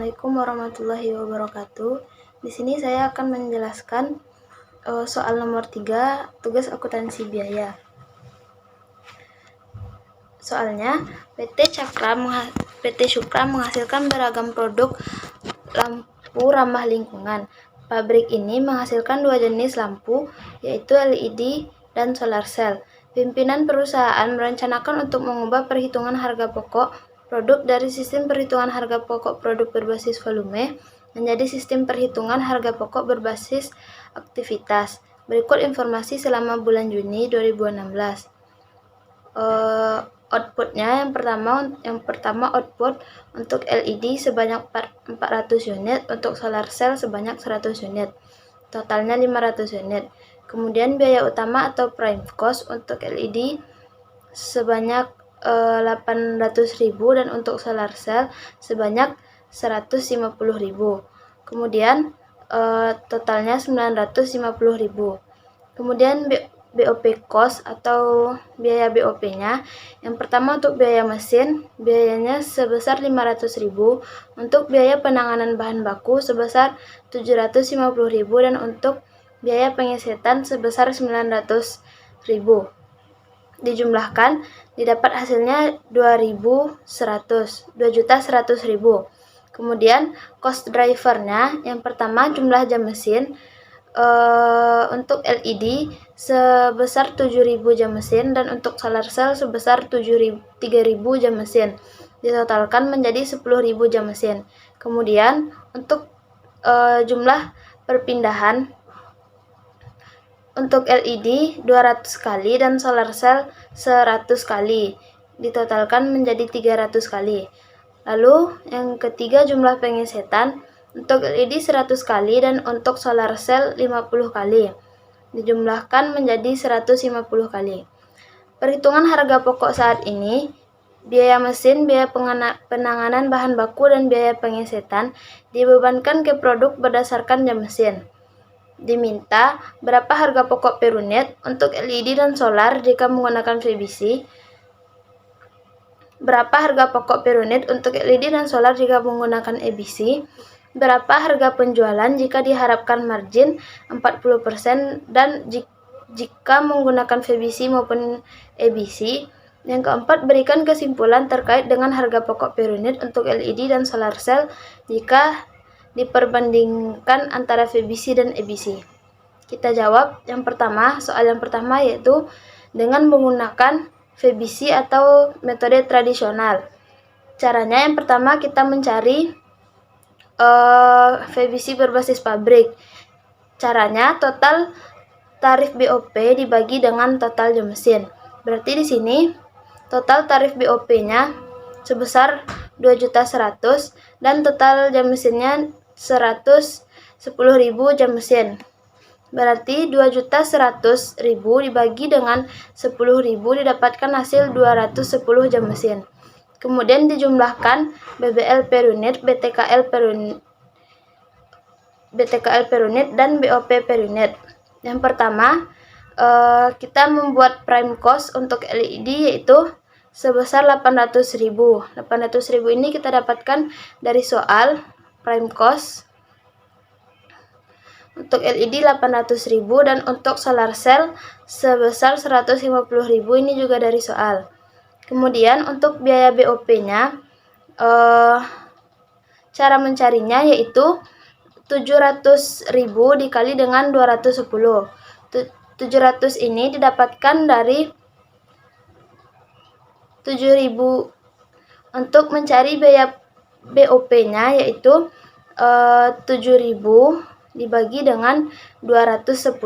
Assalamualaikum warahmatullahi wabarakatuh. Di sini saya akan menjelaskan soal nomor 3, tugas akuntansi biaya. Soalnya, PT Syukra menghasilkan beragam produk lampu ramah lingkungan. Pabrik ini menghasilkan 2 jenis lampu, yaitu LED dan solar cell. Pimpinan perusahaan merencanakan untuk mengubah perhitungan harga pokok produk dari sistem perhitungan harga pokok produk berbasis volume menjadi sistem perhitungan harga pokok berbasis aktivitas. Berikut informasi selama bulan Juni 2016. Outputnya yang pertama output untuk LED sebanyak 400 unit, untuk solar cell sebanyak 100 unit, totalnya 500 unit. Kemudian biaya utama atau prime cost untuk LED sebanyak 800.000 dan untuk solar cell sebanyak 150.000. Kemudian totalnya 950.000. Kemudian BOP cost atau biaya BOP-nya. Yang pertama untuk biaya mesin, biayanya sebesar 500.000, untuk biaya penanganan bahan baku sebesar 750.000 dan untuk biaya pengesetan sebesar 900.000. Dijumlahkan, didapat hasilnya 2.100.000. Kemudian cost drivernya, yang pertama jumlah jam mesin. Untuk LED sebesar 7.000 jam mesin dan untuk solar cell sebesar 3.000 jam mesin, ditotalkan menjadi 10.000 jam mesin. Kemudian untuk jumlah perpindahan, untuk LED 200 kali dan solar cell 100 kali, ditotalkan menjadi 300 kali. Lalu yang ketiga jumlah pengesetan, untuk LED 100 kali dan untuk solar cell 50 kali, dijumlahkan menjadi 150 kali. Perhitungan harga pokok saat ini, biaya mesin, biaya penanganan bahan baku, dan biaya pengesetan dibebankan ke produk berdasarkan jam mesin. Diminta berapa harga pokok per unit untuk LED dan solar jika menggunakan VBC, berapa harga pokok per unit untuk LED dan solar jika menggunakan EBC, berapa harga penjualan jika diharapkan margin 40% dan jika menggunakan VBC maupun EBC. Yang keempat, berikan kesimpulan terkait dengan harga pokok per unit untuk LED dan solar cell jika diperbandingkan antara VBC dan EBC. Kita jawab soal yang pertama yaitu dengan menggunakan VBC atau metode tradisional. Caranya yang pertama kita mencari VBC berbasis pabrik. Caranya total tarif BOP dibagi dengan total jam mesin. Berarti di sini total tarif BOP-nya sebesar 2.100.000 dan total jam mesinnya 110.000 jam mesin. Berarti 2.100.000 dibagi dengan 10.000 didapatkan hasil 210 jam mesin. Kemudian dijumlahkan BBL per unit, BTKL per unit, dan BOP per unit. Yang pertama, kita membuat prime cost untuk LED yaitu sebesar 800.000. 800.000 ini kita dapatkan dari soal prime cost. Untuk LED 800.000 dan untuk solar cell sebesar 150.000, ini juga dari soal. Kemudian untuk biaya BOP-nya, cara mencarinya yaitu 700.000 dikali dengan 210. 700 ini didapatkan dari 7.000. Untuk mencari biaya BOP-nya yaitu 7.000 dibagi dengan 210.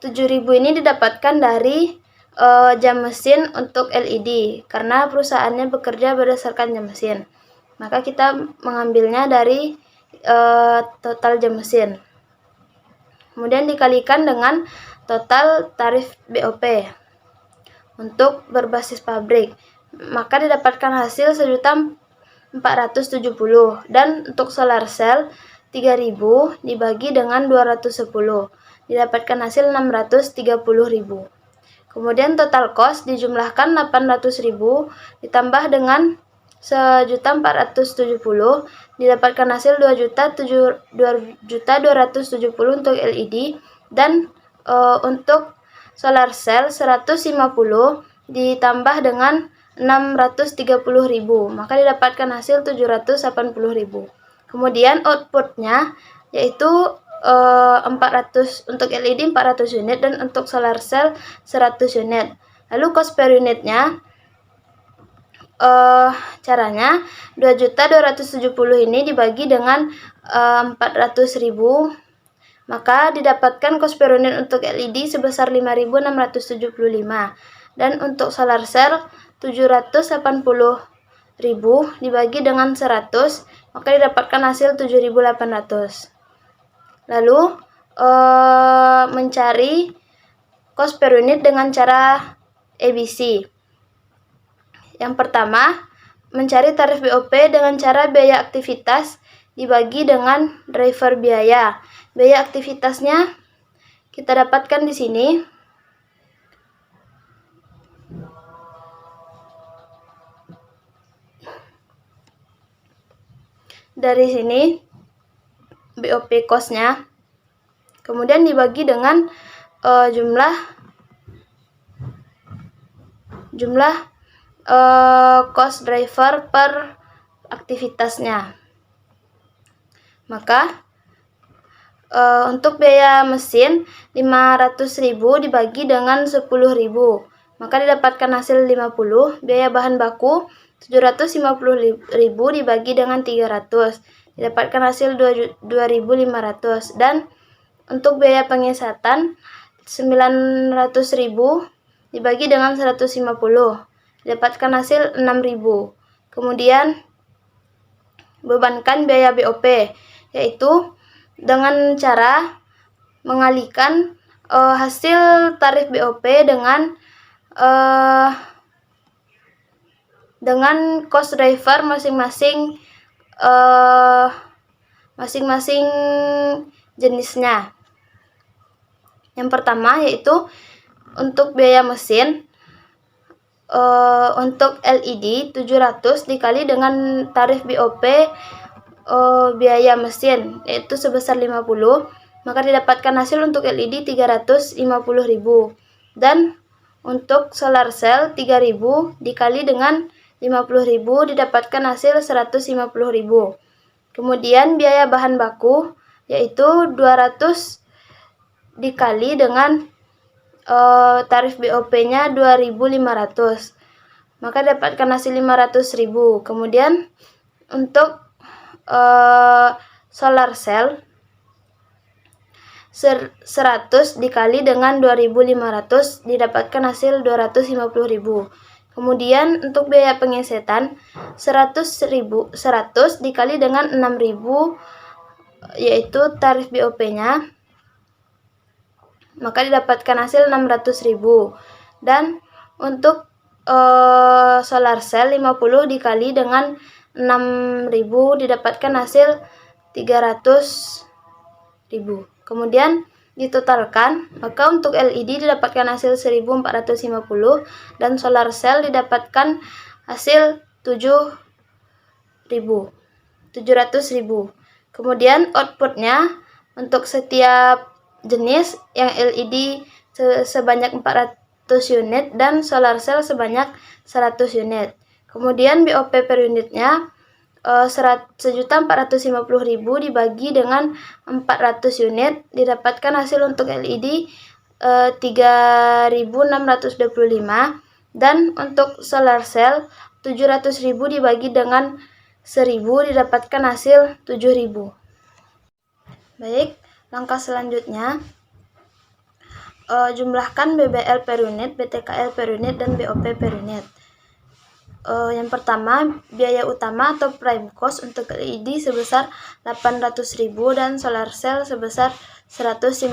7.000 ini didapatkan dari jam mesin untuk LED karena perusahaannya bekerja berdasarkan jam mesin. Maka kita mengambilnya dari total jam mesin. Kemudian dikalikan dengan total tarif BOP untuk berbasis pabrik. Maka didapatkan hasil 1.470 dan untuk solar cell 3.000 dibagi dengan 210 didapatkan hasil 630.000. Kemudian total cost dijumlahkan 800.000 ditambah dengan 1.470.000, didapatkan hasil 2.270.000 untuk LED, dan untuk solar cell 150 ditambah dengan 630.000, maka didapatkan hasil 780.000. Kemudian outputnya yaitu 400 untuk LED 400 unit dan untuk solar cell 100 unit. Lalu cost per unitnya, caranya 2.270 ini dibagi dengan 400.000, maka didapatkan cost per unit untuk LED sebesar 5.675, dan untuk solar cell 780.000 dibagi dengan 100, maka didapatkan hasil 7.800. Lalu mencari cost per unit dengan cara ABC. Yang pertama, mencari tarif BOP dengan cara biaya aktivitas dibagi dengan driver biaya. Biaya aktivitasnya kita dapatkan di sini. Dari sini BOP cost-nya, kemudian dibagi dengan jumlah cost driver per aktivitasnya. Maka untuk biaya mesin 500.000 dibagi dengan 10.000, maka didapatkan hasil 50. Biaya bahan baku 750.000 dibagi dengan 300, didapatkan hasil 2.500. Dan untuk biaya pengesatan 900.000 dibagi dengan 150, didapatkan hasil 6.000. Kemudian bebankan biaya BOP, yaitu dengan cara mengalihkan hasil tarif BOP dengan cost driver masing-masing jenisnya. Yang pertama yaitu untuk biaya mesin, untuk LED 700 dikali dengan tarif BOP biaya mesin, yaitu sebesar 50, maka didapatkan hasil untuk LED 350.000. Dan untuk solar cell 3.000 dikali dengan 50.000 didapatkan hasil 150.000. Kemudian biaya bahan baku yaitu 200 dikali dengan tarif BOP-nya 2.500, maka dapatkan hasil 500.000. Kemudian untuk solar cell 100 dikali dengan 2.500 didapatkan hasil 250.000. Kemudian untuk biaya pengesetan 100 dikali dengan 6.000, yaitu tarif BOP-nya, maka didapatkan hasil 600.000. Dan untuk solar cell 50 dikali dengan 6.000 didapatkan hasil 300.000. Kemudian ditotalkan, maka untuk LED didapatkan hasil 1.450 dan solar cell didapatkan hasil 700.000. Kemudian outputnya untuk setiap jenis, yang LED sebanyak 400 unit dan solar cell sebanyak 100 unit. Kemudian BOP per unitnya 1.450.000 dibagi dengan 400 unit didapatkan hasil untuk LED 3.625, dan untuk solar cell 700.000 dibagi dengan 1.000 didapatkan hasil 7.000. Baik, langkah selanjutnya jumlahkan BBL per unit, BTKL per unit, dan BOP per unit. Yang pertama, biaya utama atau prime cost untuk LED sebesar 800.000 dan solar cell sebesar 150.000.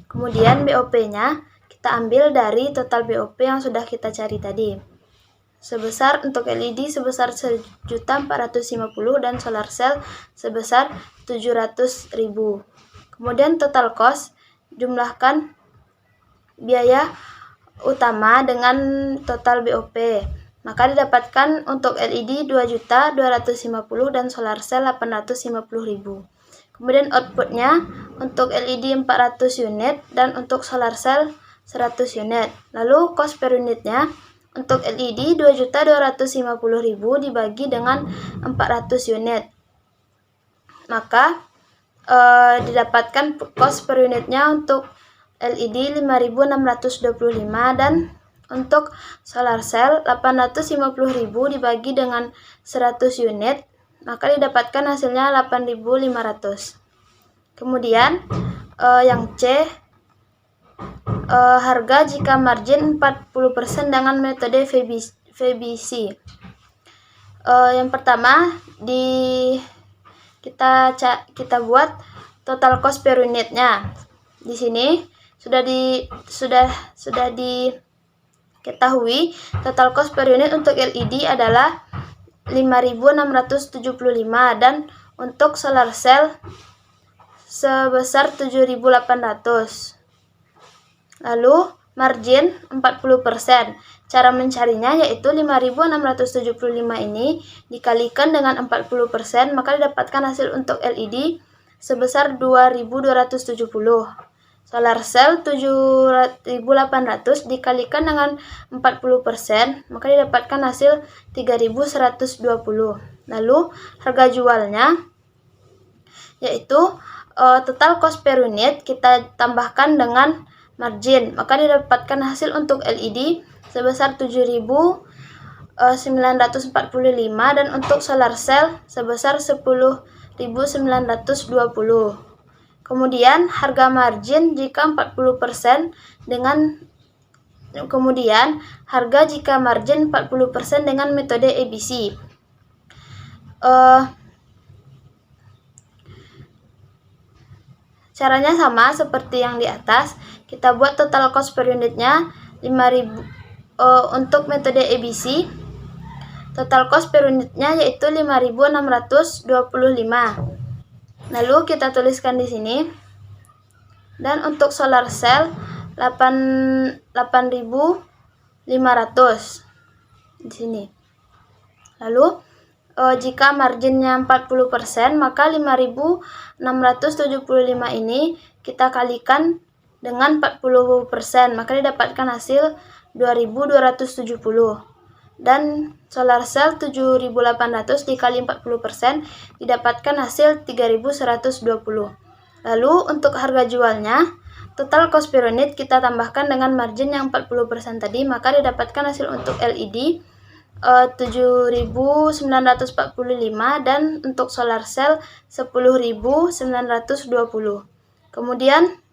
Kemudian BOP-nya kita ambil dari total BOP yang sudah kita cari tadi. Sebesar untuk LED sebesar 1.450 dan solar cell sebesar 700.000. Kemudian total cost, jumlahkan biaya utama dengan total BOP. maka didapatkan untuk LED 2.250.000 dan solar cell 850.000. Kemudian outputnya untuk LED 400 unit dan untuk solar cell 100 unit. Lalu cost per unitnya untuk LED 2.250.000 dibagi dengan 400 unit. Maka didapatkan cost per unitnya untuk LED 5.625 dan untuk solar cell 850.000 dibagi dengan 100 unit, maka didapatkan hasilnya 8.500. Kemudian yang C, harga jika margin 40% dengan metode VBC. Yang pertama kita buat total cost per unitnya. Di sini sudah diketahui total cost per unit untuk LED adalah 5.675 dan untuk solar cell sebesar 7.800. Lalu margin 40%. Cara mencarinya yaitu 5.675 ini dikalikan dengan 40%, maka didapatkan hasil untuk LED sebesar 2.270. Solar cell 7.800 dikalikan dengan 40%, maka didapatkan hasil 3.120. Lalu harga jualnya yaitu total cost per unit kita tambahkan dengan margin, maka didapatkan hasil untuk LED sebesar 7.945 dan untuk solar cell sebesar 10.920. Kemudian harga margin jika 40% dengan metode ABC. Caranya sama seperti yang di atas. Kita buat total cost per unitnya 5.000 untuk metode ABC. Total cost per unitnya yaitu 5.625. Lalu kita tuliskan di sini. Dan untuk solar cell 8.500 di sini. Lalu jika marginnya 40%, maka 5.675 ini kita kalikan dengan 40%, maka didapatkan hasil 2.270. Dan solar cell 7.800 dikali 40% didapatkan hasil 3.120. Lalu untuk harga jualnya, total cost per unit kita tambahkan dengan margin yang 40% tadi, maka didapatkan hasil untuk LED 7.945 dan untuk solar cell 10.920. Kemudian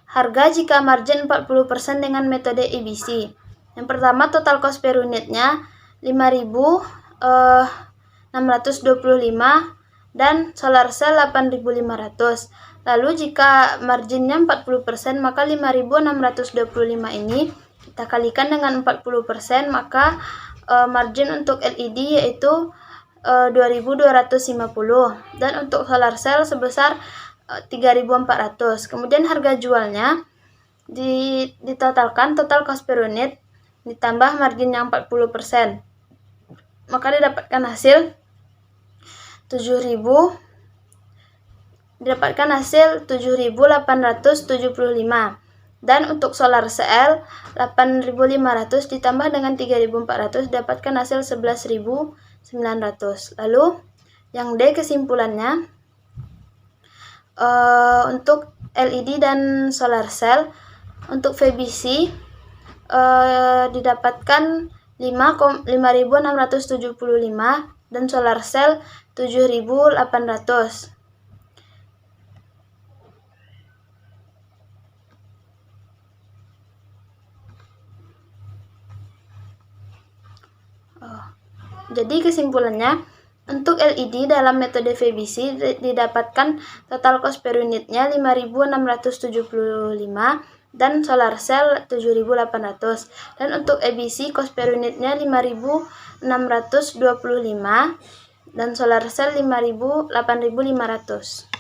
harga jika margin 40% dengan metode ABC. Yang pertama total cost per unitnya 5.625 dan solar cell 8.500. Lalu jika marginnya 40%, maka 5.625 ini kita kalikan dengan 40%, maka margin untuk LED yaitu 2.250 dan untuk solar cell sebesar 3.400. Kemudian harga jualnya ditotalkan total cost per unit ditambah margin yang 40%, maka didapatkan hasil 7.875 dan untuk solar cell 8.500 ditambah dengan 3.400 dapatkan hasil 11.900. Lalu yang D kesimpulannya, untuk LED dan solar cell untuk VBC didapatkan 5.675 dan solar cell 7.800. Jadi kesimpulannya, untuk LED dalam metode VBC didapatkan total cost per unitnya 5.675 dan solar cell 7.800. Dan untuk ABC cost per unitnya 5.625 dan solar cell 8.500.